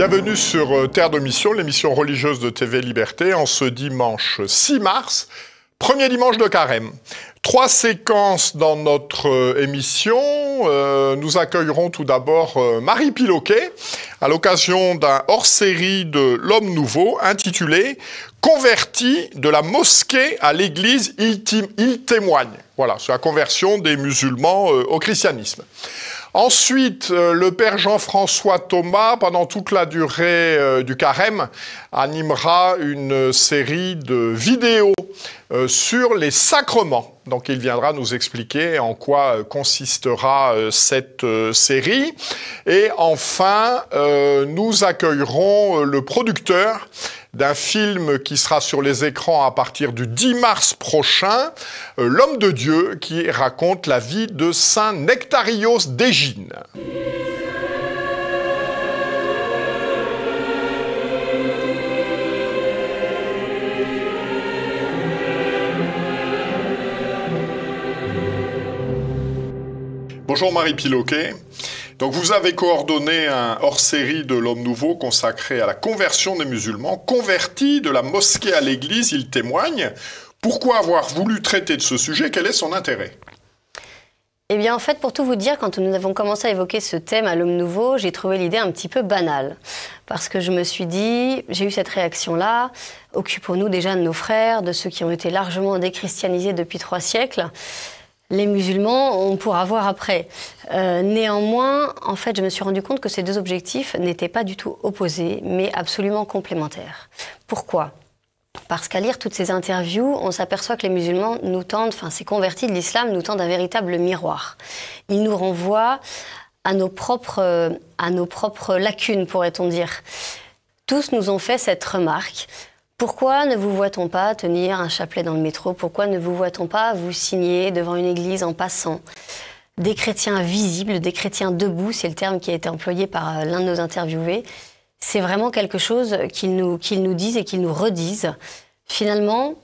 Bienvenue sur Terre de Mission, l'émission religieuse de TV Liberté, en ce dimanche 6 mars, premier dimanche de Carême. 3 séquences dans notre émission. Nous accueillerons tout d'abord Marie Piloquet à l'occasion d'un hors-série de L'Homme Nouveau intitulé « Converti de la mosquée à l'église, il témoigne ». Voilà, c'est la conversion des musulmans au christianisme. Ensuite, le père Jean-François Thomas, pendant toute la durée du carême, animera une série de vidéos sur les sacrements. Donc il viendra nous expliquer en quoi consistera cette série. Et enfin, nous accueillerons le producteur d'un film qui sera sur les écrans à partir du 10 mars prochain, L'Homme de Dieu, qui raconte la vie de Saint Nectarios d'Égine. Bonjour Marie Piloquet. Donc vous avez coordonné un hors-série de L'Homme Nouveau consacré à la conversion des musulmans. Convertis de la mosquée à l'église, il témoigne. Pourquoi avoir voulu traiter de ce sujet? Quel est son intérêt? Eh bien, en fait, pour tout vous dire, quand nous avons commencé à évoquer ce thème à L'Homme Nouveau, j'ai trouvé l'idée un petit peu banale. Parce que je me suis dit, j'ai eu cette réaction-là, occupons-nous déjà de nos frères, de ceux qui ont été largement déchristianisés depuis 3 siècles. Les musulmans, on pourra voir après. Néanmoins, en fait, je me suis rendu compte que ces 2 objectifs n'étaient pas du tout opposés, mais absolument complémentaires. Pourquoi ? Parce qu'à lire toutes ces interviews, on s'aperçoit que les musulmans nous tendent, enfin ces convertis de l'islam nous tendent un véritable miroir. Ils nous renvoient à nos propres lacunes, pourrait-on dire. Tous nous ont fait cette remarque. Pourquoi ne vous voit-on pas tenir un chapelet dans le métro? Pourquoi ne vous voit-on pas vous signer devant une église en passant? Des chrétiens visibles, des chrétiens debout, c'est le terme qui a été employé par l'un de nos interviewés. C'est vraiment quelque chose qu'ils nous disent et qu'ils nous redisent. Finalement,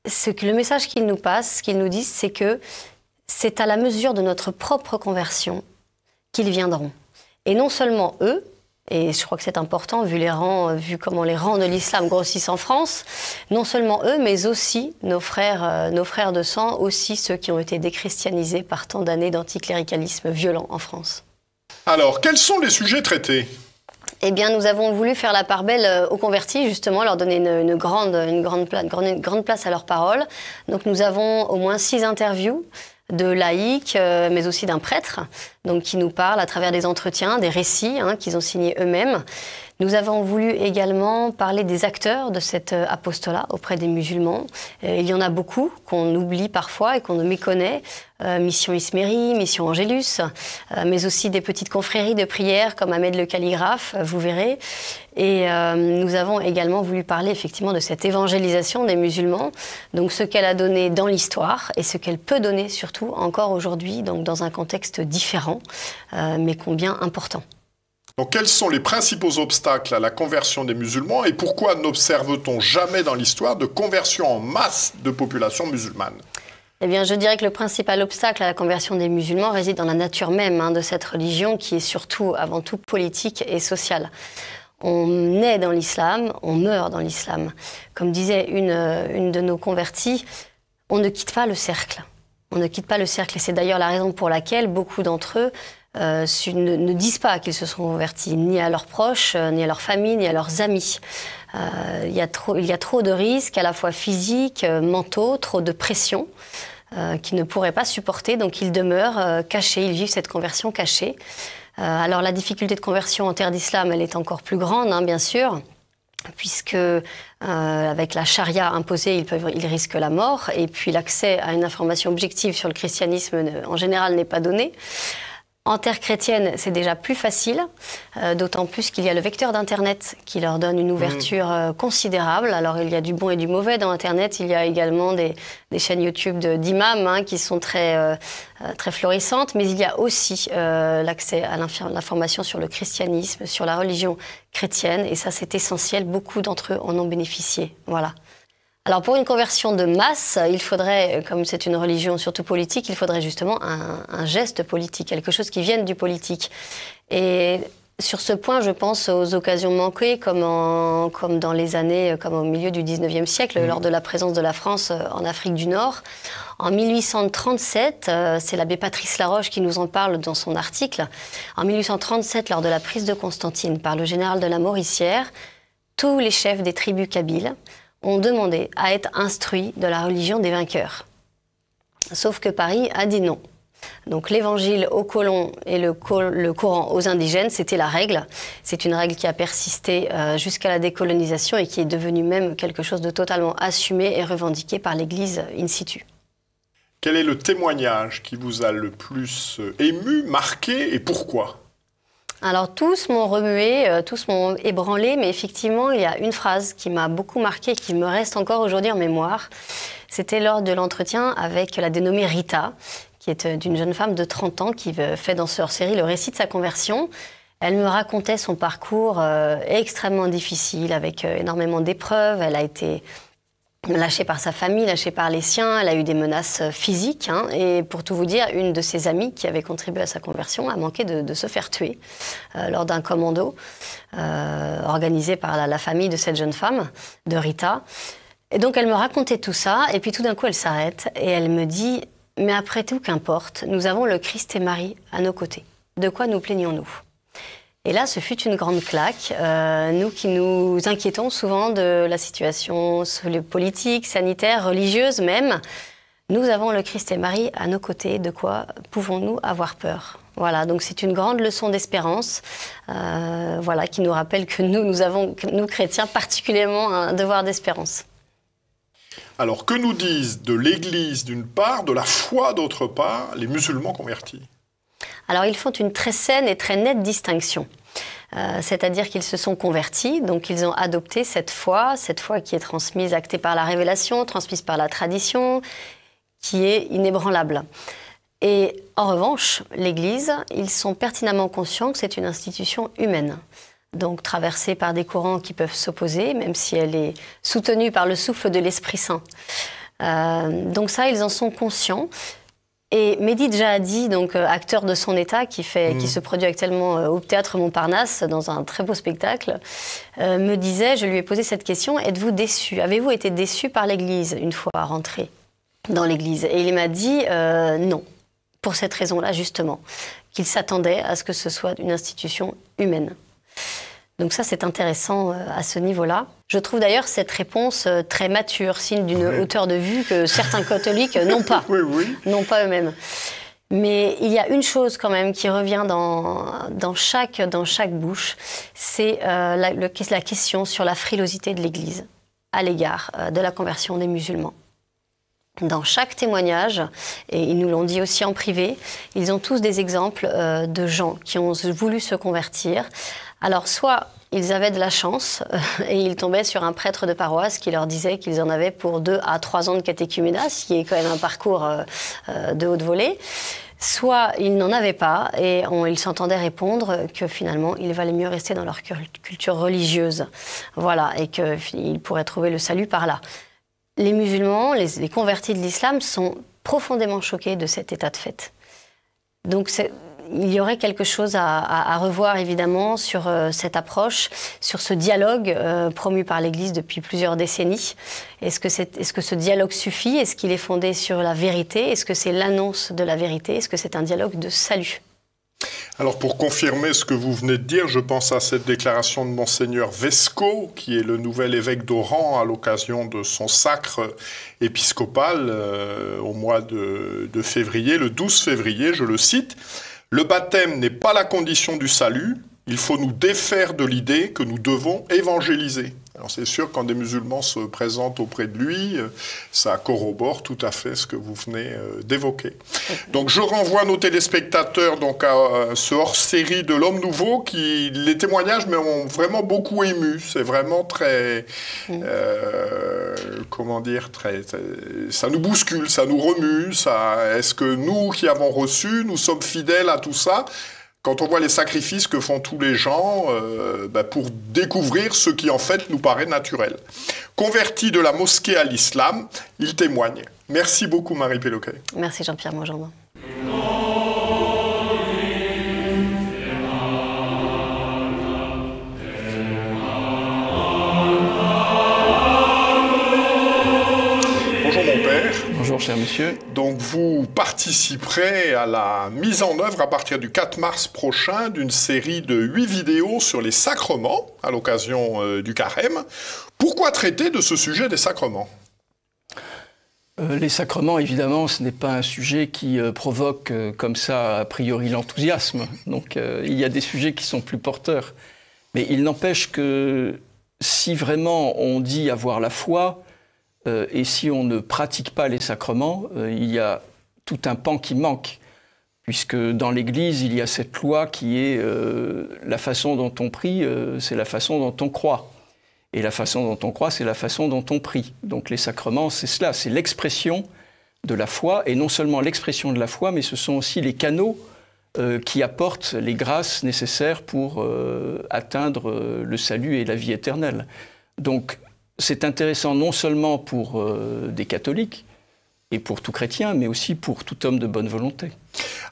le message qu'ils nous passent, ce qu'ils nous disent, c'est que c'est à la mesure de notre propre conversion qu'ils viendront. Et non seulement eux, et je crois que c'est important vu comment les rangs de l'islam grossissent en France, non seulement eux, mais aussi nos frères de sang, aussi ceux qui ont été déchristianisés par tant d'années d'anticléricalisme violent en France. Alors, quels sont les sujets traités ? Eh bien, nous avons voulu faire la part belle aux convertis, justement, leur donner une grande place à leurs paroles. Donc, nous avons au moins 6 interviews de laïcs, mais aussi d'un prêtre, donc qui nous parle à travers des entretiens, des récits qu'ils ont signés eux-mêmes. Nous avons voulu également parler des acteurs de cet apostolat auprès des musulmans. Il y en a beaucoup qu'on oublie parfois et qu'on ne méconnaît. Mission Ismérie, Mission Angélus, mais aussi des petites confréries de prière comme Ahmed le Calligraphe, vous verrez. Et nous avons également voulu parler effectivement de cette évangélisation des musulmans, donc ce qu'elle a donné dans l'histoire et ce qu'elle peut donner surtout encore aujourd'hui, donc dans un contexte différent, mais combien important. Donc, quels sont les principaux obstacles à la conversion des musulmans et pourquoi n'observe-t-on jamais dans l'histoire de conversion en masse de populations musulmanes? Eh bien, je dirais que le principal obstacle à la conversion des musulmans réside dans la nature même de cette religion qui est surtout, avant tout, politique et sociale. On naît dans l'islam, on meurt dans l'islam. Comme disait une de nos converties, on ne quitte pas le cercle. On ne quitte pas le cercle et c'est d'ailleurs la raison pour laquelle beaucoup d'entre eux ne disent pas qu'ils se sont convertis, ni à leurs proches, ni à leur famille, ni à leurs amis. Il y a trop de risques, à la fois physiques, mentaux, trop de pression, qu'ils ne pourraient pas supporter, donc ils demeurent cachés, ils vivent cette conversion cachée. Alors la difficulté de conversion en terre d'islam, elle est encore plus grande, bien sûr, puisque avec la charia imposée, ils risquent la mort, et puis l'accès à une information objective sur le christianisme, en général, n'est pas donné. En terre chrétienne, c'est déjà plus facile, d'autant plus qu'il y a le vecteur d'Internet qui leur donne une ouverture considérable. Alors, il y a du bon et du mauvais dans Internet. Il y a également des chaînes YouTube d'imams qui sont très florissantes. Mais il y a aussi l'accès à l'information sur le christianisme, sur la religion chrétienne. Et ça, c'est essentiel. Beaucoup d'entre eux en ont bénéficié. Voilà. Alors pour une conversion de masse, il faudrait, comme c'est une religion surtout politique, il faudrait justement un geste politique, quelque chose qui vienne du politique. Et Sur ce point, je pense aux occasions manquées, comme dans les années, comme au milieu du 19e siècle, lors de la présence de la France en Afrique du Nord. En 1837, c'est l'abbé Patrice Laroche qui nous en parle dans son article. En 1837, lors de la prise de Constantine par le général de la Mauricière, tous les chefs des tribus kabyles ont demandé à être instruits de la religion des vainqueurs. Sauf que Paris a dit non. Donc l'évangile aux colons et le Coran aux indigènes, c'était la règle. C'est une règle qui a persisté jusqu'à la décolonisation et qui est devenue même quelque chose de totalement assumé et revendiqué par l'Église in situ. Quel est le témoignage qui vous a le plus ému, marqué et pourquoi ? Alors tous m'ont remué, tous m'ont ébranlé, mais effectivement il y a une phrase qui m'a beaucoup marquée, qui me reste encore aujourd'hui en mémoire. C'était lors de l'entretien avec la dénommée Rita, qui est d'une jeune femme de 30 ans qui fait dans ce hors-série le récit de sa conversion. Elle me racontait son parcours extrêmement difficile, avec énormément d'épreuves. Elle a été lâchée par sa famille, lâchée par les siens. Elle a eu des menaces physiques. Et pour tout vous dire, une de ses amies qui avait contribué à sa conversion a manqué de se faire tuer lors d'un commando organisé par la famille de cette jeune femme, de Rita. Et donc elle me racontait tout ça. Et puis tout d'un coup, elle s'arrête et elle me dit... Mais après tout, qu'importe, nous avons le Christ et Marie à nos côtés. De quoi nous plaignons-nous ? Et là, ce fut une grande claque. Nous qui nous inquiétons souvent de la situation politique, sanitaire, religieuse même, nous avons le Christ et Marie à nos côtés. De quoi pouvons-nous avoir peur ? Voilà, donc c'est une grande leçon d'espérance, voilà, qui nous rappelle que nous avons, nous chrétiens, particulièrement un devoir d'espérance. Alors, que nous disent de l'Église d'une part, de la foi d'autre part, les musulmans convertis ? Alors, ils font une très saine et très nette distinction. C'est-à-dire qu'ils se sont convertis, donc ils ont adopté cette foi qui est transmise, actée par la révélation, transmise par la tradition, qui est inébranlable. Et en revanche, l'Église, ils sont pertinemment conscients que c'est une institution humaine. Donc traversée par des courants qui peuvent s'opposer, même si elle est soutenue par le souffle de l'Esprit Saint. Donc ça, ils en sont conscients. Et Mehdi Djahadi, donc acteur de son état, qui se produit actuellement au Théâtre Montparnasse, dans un très beau spectacle, me disait, je lui ai posé cette question, êtes-vous déçu ? Avez-vous été déçu par l'Église une fois rentré dans l'Église ? Et il m'a dit non, pour cette raison-là justement, qu'il s'attendait à ce que ce soit une institution humaine. Donc ça, c'est intéressant à ce niveau-là. Je trouve d'ailleurs cette réponse très mature, signe d'une hauteur de vue que certains catholiques n'ont pas, n'ont pas eux-mêmes. Mais il y a une chose quand même qui revient dans chaque bouche, c'est la question sur la frilosité de l'Église à l'égard de la conversion des musulmans. Dans chaque témoignage, et ils nous l'ont dit aussi en privé, ils ont tous des exemples de gens qui ont voulu se convertir. Alors, soit ils avaient de la chance et ils tombaient sur un prêtre de paroisse qui leur disait qu'ils en avaient pour 2 à 3 ans de catéchuménat, ce qui est quand même un parcours de haute volée. Soit ils n'en avaient pas et ils s'entendaient répondre que finalement, il valait mieux rester dans leur culture religieuse. Voilà, et qu'ils pourraient trouver le salut par là. Les musulmans, les convertis de l'islam sont profondément choqués de cet état de fait. Donc il y aurait quelque chose à revoir évidemment sur cette approche, sur ce dialogue promu par l'Église depuis plusieurs décennies. Est-ce que ce dialogue suffit ? Est-ce qu'il est fondé sur la vérité ? Est-ce que c'est l'annonce de la vérité ? Est-ce que c'est un dialogue de salut ? Alors pour confirmer ce que vous venez de dire, je pense à cette déclaration de Monseigneur Vesco, qui est le nouvel évêque d'Oran à l'occasion de son sacre épiscopal au mois de février, le 12 février, je le cite. « Le baptême n'est pas la condition du salut, il faut nous défaire de l'idée que nous devons évangéliser. » Alors c'est sûr, quand des musulmans se présentent auprès de lui, ça corrobore tout à fait ce que vous venez d'évoquer. Donc je renvoie nos téléspectateurs donc, à ce hors-série de l'Homme Nouveau, les témoignages m'ont vraiment beaucoup ému. C'est vraiment très, ça nous bouscule, ça nous remue. Est-ce que nous qui avons reçu, nous sommes fidèles à tout ça ? Quand on voit les sacrifices que font tous les gens pour découvrir ce qui en fait nous paraît naturel. Converti de la mosquée à l'islam, il témoigne. Merci beaucoup Marie Péloquet. Merci Jean-Pierre Monjardin. Bonjour, cher monsieur. Donc, vous participerez à la mise en œuvre à partir du 4 mars prochain d'une série de 8 vidéos sur les sacrements à l'occasion du carême. Pourquoi traiter de ce sujet des sacrements ? Les sacrements, évidemment, ce n'est pas un sujet qui provoque comme ça, a priori, l'enthousiasme. Donc, il y a des sujets qui sont plus porteurs. Mais il n'empêche que si vraiment on dit avoir la foi, et si on ne pratique pas les sacrements, il y a tout un pan qui manque. Puisque dans l'Église, il y a cette loi qui est la façon dont on prie, c'est la façon dont on croit. Et la façon dont on croit, c'est la façon dont on prie. Donc les sacrements, c'est cela, c'est l'expression de la foi, et non seulement l'expression de la foi, mais ce sont aussi les canaux qui apportent les grâces nécessaires pour atteindre le salut et la vie éternelle. Donc c'est intéressant non seulement pour des catholiques, et pour tout chrétien, mais aussi pour tout homme de bonne volonté.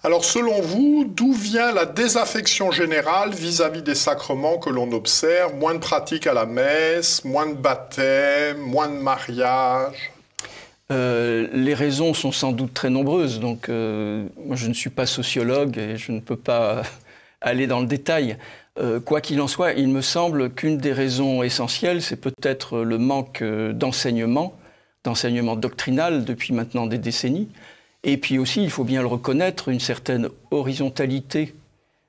Alors, selon vous, d'où vient la désaffection générale vis-à-vis des sacrements que l'on observe? Moins de pratique à la messe, moins de baptême, moins de mariage? Les raisons sont sans doute très nombreuses. Donc, moi, je ne suis pas sociologue et je ne peux pas aller dans le détail. Quoi qu'il en soit, il me semble qu'une des raisons essentielles, c'est peut-être le manque d'enseignement doctrinal depuis maintenant des décennies. Et puis aussi, il faut bien le reconnaître, une certaine horizontalité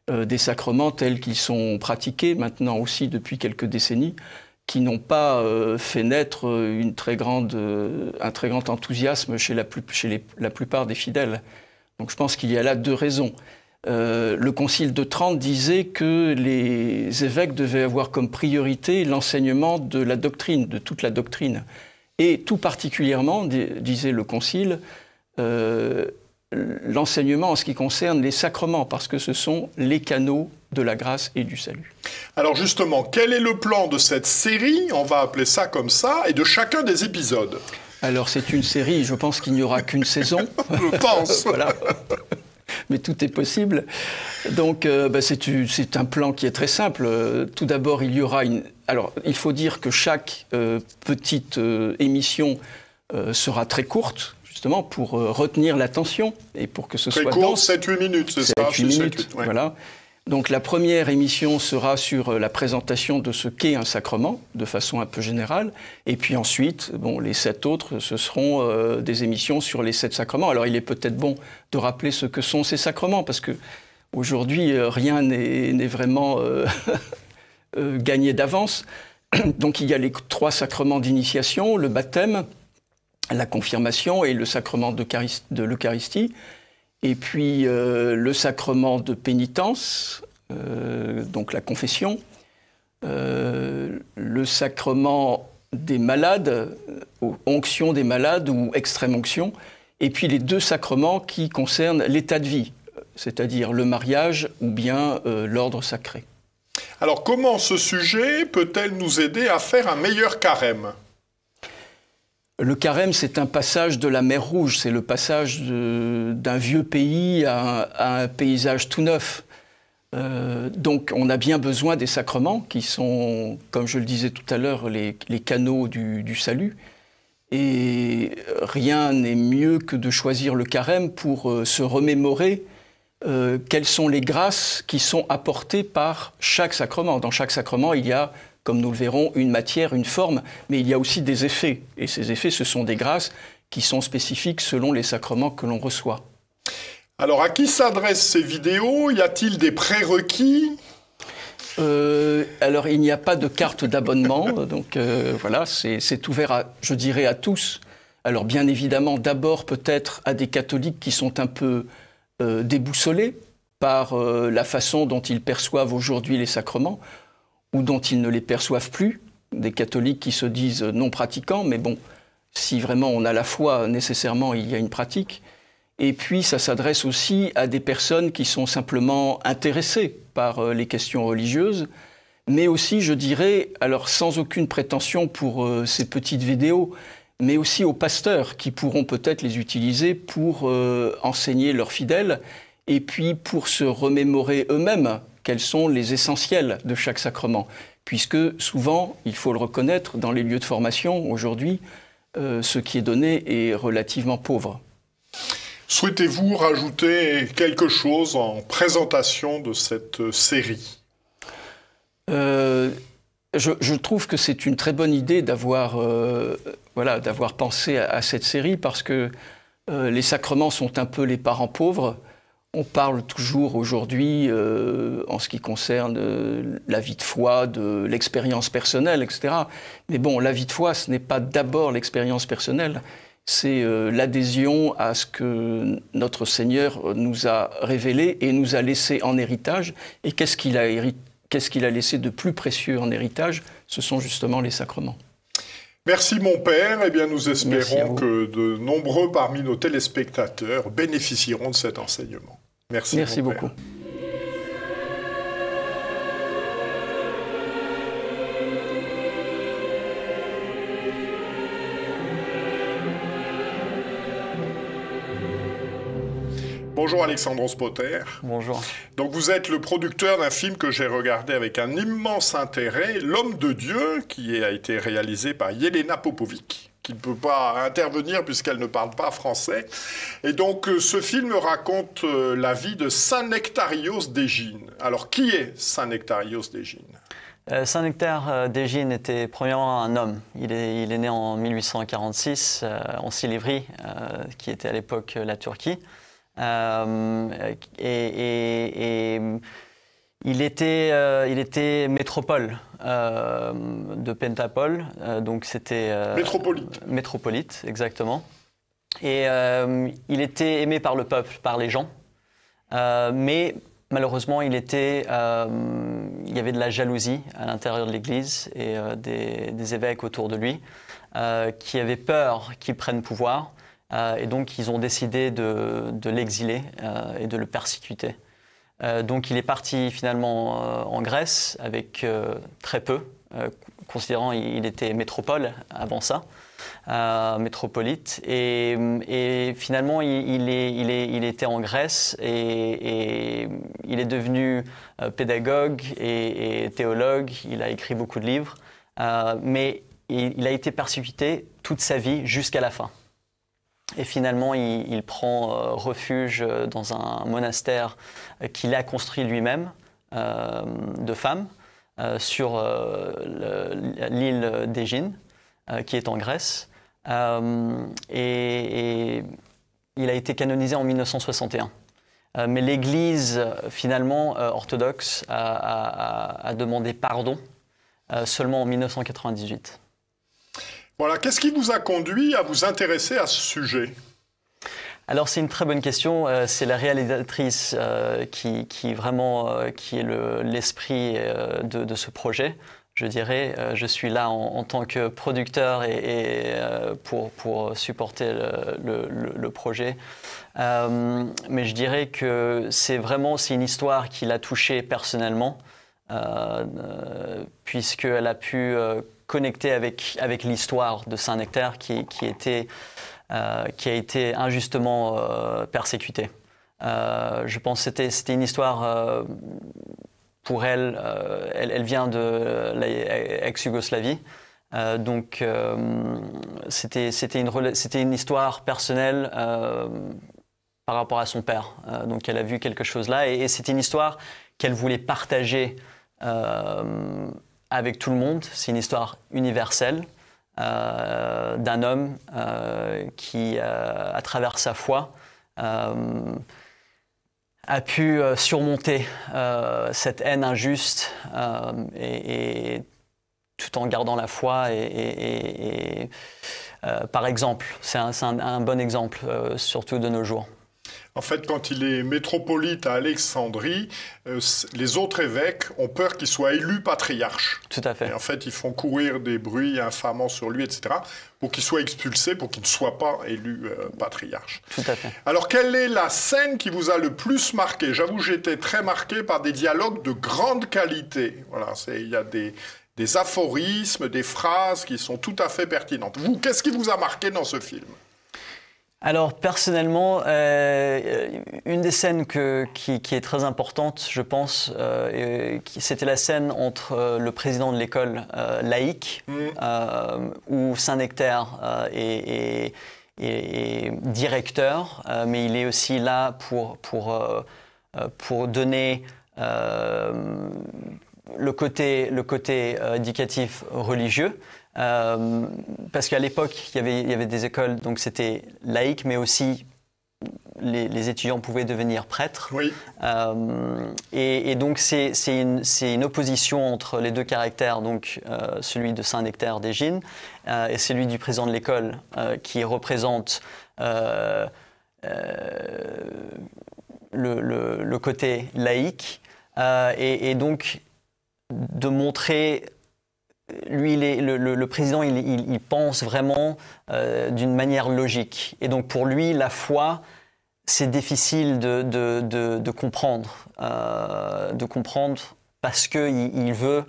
des sacrements tels qu'ils sont pratiqués maintenant aussi depuis quelques décennies, qui n'ont pas fait naître un très grand enthousiasme chez la plupart des fidèles. Donc je pense qu'il y a là deux raisons. Le Concile de Trente disait que les évêques devaient avoir comme priorité l'enseignement de la doctrine, de toute la doctrine. Et tout particulièrement, disait le Concile, l'enseignement en ce qui concerne les sacrements, parce que ce sont les canaux de la grâce et du salut. Alors justement, quel est le plan de cette série, on va appeler ça comme ça, et de chacun des épisodes? Alors c'est une série, je pense qu'il n'y aura qu'une saison. Je pense. Voilà. Mais tout est possible. Donc c'est un plan qui est très simple. Tout d'abord, il y aura une... Alors, il faut dire que chaque petite émission sera très courte, justement, pour retenir l'attention et pour que ce soit dense. Très court, 7-8 minutes, c'est ça? 7-8 minutes, ouais. Voilà. Donc la première émission sera sur la présentation de ce qu'est un sacrement, de façon un peu générale. Et puis ensuite, les 7 autres, ce seront des émissions sur les 7 sacrements. Alors il est peut-être bon de rappeler ce que sont ces sacrements, parce qu'aujourd'hui, rien n'est vraiment gagné d'avance. Donc il y a les 3 sacrements d'initiation, le baptême, la confirmation et le sacrement de l'Eucharistie. Et puis le sacrement de pénitence, donc la confession, le sacrement des malades, onction des malades ou extrême onction, et puis les 2 sacrements qui concernent l'état de vie, c'est-à-dire le mariage ou bien l'ordre sacré. Alors comment ce sujet peut-elle nous aider à faire un meilleur carême? Le carême, c'est un passage de la mer Rouge, c'est le passage d'un vieux pays à un paysage tout neuf. Donc on a bien besoin des sacrements qui sont, comme je le disais tout à l'heure, les canaux du salut. Et rien n'est mieux que de choisir le carême pour se remémorer quelles sont les grâces qui sont apportées par chaque sacrement. Dans chaque sacrement, il y a, comme nous le verrons, une matière, une forme, mais il y a aussi des effets. Et ces effets, ce sont des grâces qui sont spécifiques selon les sacrements que l'on reçoit. Alors, à qui s'adressent ces vidéos? Y a-t-il des prérequis? Alors, il n'y a pas de carte d'abonnement, donc voilà, c'est ouvert, je dirais, à tous. Alors, bien évidemment, d'abord peut-être à des catholiques qui sont un peu déboussolés par la façon dont ils perçoivent aujourd'hui les sacrements, ou dont ils ne les perçoivent plus, des catholiques qui se disent non pratiquants, mais bon, si vraiment on a la foi, nécessairement il y a une pratique. Et puis ça s'adresse aussi à des personnes qui sont simplement intéressées par les questions religieuses, mais aussi, je dirais, alors sans aucune prétention pour ces petites vidéos, mais aussi aux pasteurs qui pourront peut-être les utiliser pour enseigner leurs fidèles, et puis pour se remémorer eux-mêmes quels sont les essentiels de chaque sacrement. Puisque souvent, il faut le reconnaître, dans les lieux de formation, aujourd'hui, ce qui est donné est relativement pauvre. Souhaitez-vous rajouter quelque chose en présentation de cette série ? Je trouve que c'est une très bonne idée d'avoir pensé à cette série parce que les sacrements sont un peu les parents pauvres. On parle toujours aujourd'hui, en ce qui concerne la vie de foi, de l'expérience personnelle, etc. Mais bon, la vie de foi, ce n'est pas d'abord l'expérience personnelle, c'est l'adhésion à ce que notre Seigneur nous a révélé et nous a laissé en héritage. Et qu'est-ce qu'il a laissé de plus précieux en héritage? Ce sont justement les sacrements. Merci mon père. Eh bien, nous espérons que de nombreux parmi nos téléspectateurs bénéficieront de cet enseignement. Merci beaucoup. Bonjour Alexandros Poter. Bonjour. Donc vous êtes le producteur d'un film que j'ai regardé avec un immense intérêt, L'Homme de Dieu, qui a été réalisé par Yelena Popovic, qui ne peut pas intervenir puisqu'elle ne parle pas français. Et donc ce film raconte la vie de Saint Nectarios d'Égine. Alors qui est Saint Nectarios d'Égine ? Saint Nectaire d'Égine était premièrement un homme. Il est né en 1846 en Silivri, qui était à l'époque la Turquie. Il était métropole de Pentapole, donc c'était... Métropolite, exactement. Et il était aimé par le peuple, par les gens, mais malheureusement il y avait de la jalousie à l'intérieur de l'Église et des évêques autour de lui qui avaient peur qu'il prenne pouvoir. Et donc, ils ont décidé de l'exiler et de le persécuter. Donc, il est parti finalement en Grèce avec très peu, considérant qu'il était métropole avant ça, métropolite. Et finalement, il était en Grèce et il est devenu pédagogue et théologue. Il a écrit beaucoup de livres, mais il a été persécuté toute sa vie jusqu'à la fin. Et finalement, il prend refuge dans un monastère qu'il a construit lui-même, de femmes, sur l'île d'Égine, qui est en Grèce. Et il a été canonisé en 1961. Mais l'Église, finalement, orthodoxe, a demandé pardon seulement en 1998. Voilà, qu'est-ce qui vous a conduit à vous intéresser à ce sujet ? Alors c'est une très bonne question. C'est la réalisatrice qui est l'esprit de ce projet. Je dirais, je suis là en tant que producteur et pour supporter le projet. Mais je dirais que c'est une histoire qui l'a touchée personnellement, puisqu'elle a pu connecté avec l'histoire de Saint Nectaire qui a été injustement persécuté. Je pense que c'était une histoire pour elle. Elle vient de l'ex-Yougoslavie. Donc c'était une histoire personnelle par rapport à son père. Donc elle a vu quelque chose là et c'était une histoire qu'elle voulait partager avec tout le monde. C'est une histoire universelle d'un homme qui, à travers sa foi, a pu surmonter cette haine injuste et tout en gardant la foi. Par exemple, c'est un bon exemple, surtout de nos jours. En fait, quand il est métropolite à Alexandrie, les autres évêques ont peur qu'il soit élu patriarche. Tout à fait. Et en fait, ils font courir des bruits infamants sur lui, etc., pour qu'il soit expulsé, pour qu'il ne soit pas élu patriarche. Tout à fait. Alors, quelle est la scène qui vous a le plus marqué ? J'avoue, j'étais très marqué par des dialogues de grande qualité. Voilà, il y a des aphorismes, des phrases qui sont tout à fait pertinentes. Vous, qu'est-ce qui vous a marqué dans ce film ? Alors personnellement, une des scènes qui est très importante, je pense, c'était la scène entre le président de l'école laïque, où Saint-Nectaire est directeur, mais il est aussi là pour donner le côté éducatif religieux. Parce qu'à l'époque, il y avait des écoles, donc c'était laïque, mais aussi les étudiants pouvaient devenir prêtres. Oui. Et donc c'est une opposition entre les deux caractères, donc celui de Saint-Nectaire d'Égine et celui du président de l'école, qui représente le côté laïque, et donc de montrer. Lui, le président, il pense vraiment d'une manière logique. Et donc, pour lui, la foi, c'est difficile de comprendre. Parce qu'il veut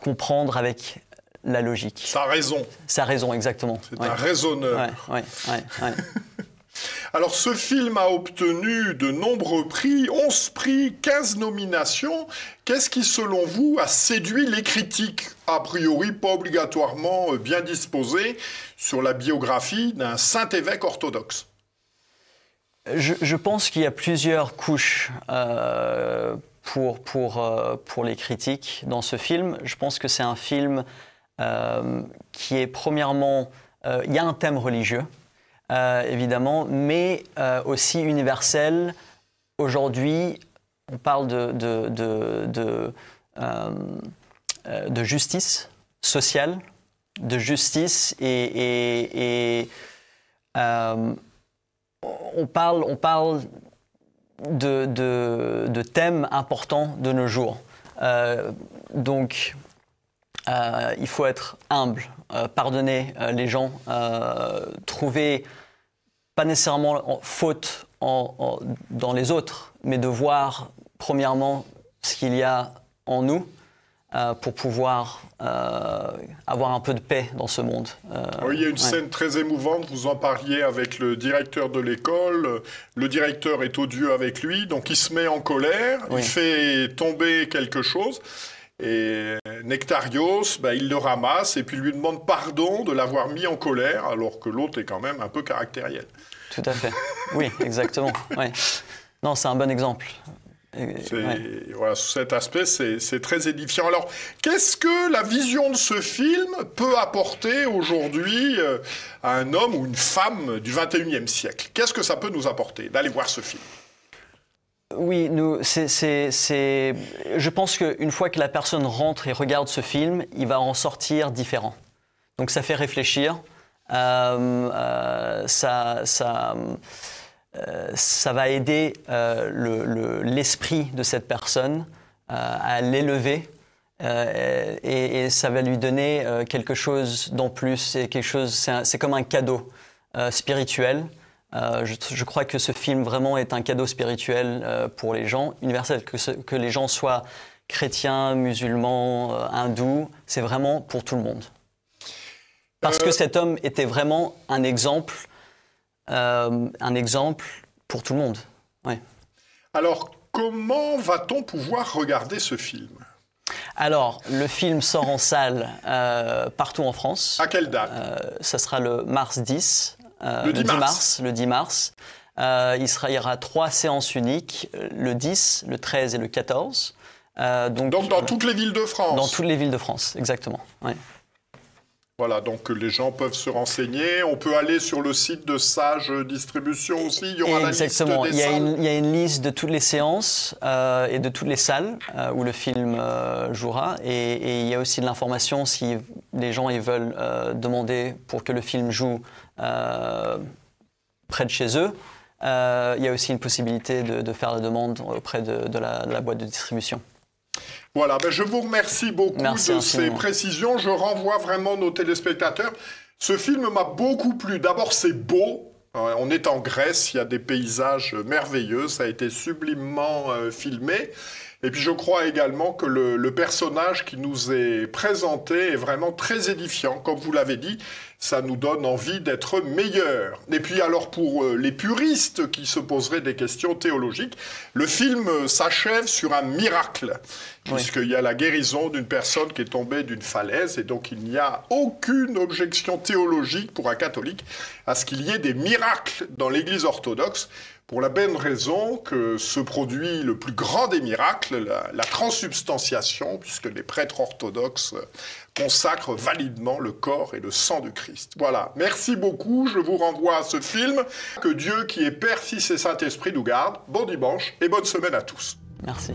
comprendre avec la logique. Sa raison. Sa raison, exactement. C'est un raisonneur. Ouais. Alors, ce film a obtenu de nombreux prix, 11 prix, 15 nominations. Qu'est-ce qui, selon vous, a séduit les critiques, a priori pas obligatoirement bien disposés, sur la biographie d'un saint évêque orthodoxe? Je pense qu'il y a plusieurs couches pour les critiques dans ce film. Je pense que c'est un film qui est premièrement... il y a un thème religieux. Évidemment, mais aussi universel. Aujourd'hui, on parle de justice sociale, de justice, et on parle de thèmes importants de nos jours. Donc, il faut être humble, pardonner les gens, trouver pas nécessairement faute dans les autres, mais de voir premièrement ce qu'il y a en nous pour pouvoir avoir un peu de paix dans ce monde. Oui, il y a une scène très émouvante, vous en parliez avec le directeur de l'école. Le directeur est odieux avec lui, donc il se met en colère, il fait tomber quelque chose. Et Nectarios, il le ramasse et puis lui demande pardon de l'avoir mis en colère, alors que l'autre est quand même un peu caractériel. Tout à fait. Oui, exactement. Ouais. Non, c'est un bon exemple. Voilà, sous cet aspect, c'est très édifiant. Alors, qu'est-ce que la vision de ce film peut apporter aujourd'hui à un homme ou une femme du 21e siècle? Qu'est-ce que ça peut nous apporter d'aller voir ce film? Oui, je pense qu'une fois que la personne rentre et regarde ce film, il va en sortir différent. Donc ça fait réfléchir, ça va aider l'esprit de cette personne à l'élever et ça va lui donner quelque chose d'en plus. C'est comme un cadeau spirituel. Je crois que ce film vraiment est un cadeau spirituel pour les gens, universel, que les gens soient chrétiens, musulmans, hindous, c'est vraiment pour tout le monde. Parce que cet homme était vraiment un exemple pour tout le monde. Ouais. Alors, comment va-t-on pouvoir regarder ce film? Alors, le film sort en salle partout en France. À quelle date? Ça sera le mars 10. Le 10 mars. Le 10 mars. Il y aura 3 séances uniques, le 10, le 13 et le 14. Donc dans toutes les villes de France? Dans toutes les villes de France, exactement. Ouais. Voilà, donc les gens peuvent se renseigner. On peut aller sur le site de Sage Distribution aussi. Il y aura exactement. La liste des salles. Il y a une liste de toutes les séances et de toutes les salles où le film jouera. Et il y a aussi de l'information si les gens ils veulent demander pour que le film joue près de chez eux. Il y a aussi une possibilité de faire la demande auprès de la boîte de distribution. Voilà, je vous remercie beaucoup de ces précisions. Je renvoie vraiment nos téléspectateurs. Ce film m'a beaucoup plu. D'abord, c'est beau. On est en Grèce, il y a des paysages merveilleux. Ça a été sublimement filmé. Et puis je crois également que le personnage qui nous est présenté est vraiment très édifiant. Comme vous l'avez dit, ça nous donne envie d'être meilleurs. Et puis alors pour les puristes qui se poseraient des questions théologiques, le film s'achève sur un miracle, puisqu'il y a la guérison d'une personne qui est tombée d'une falaise, et donc il n'y a aucune objection théologique pour un catholique à ce qu'il y ait des miracles dans l'Église orthodoxe, pour la bonne raison que se produit le plus grand des miracles, la transsubstantiation, puisque les prêtres orthodoxes consacrent validement le corps et le sang du Christ. Voilà, merci beaucoup, je vous renvoie à ce film. Que Dieu qui est Père, Fils et Saint-Esprit nous garde. Bon dimanche et bonne semaine à tous. Merci.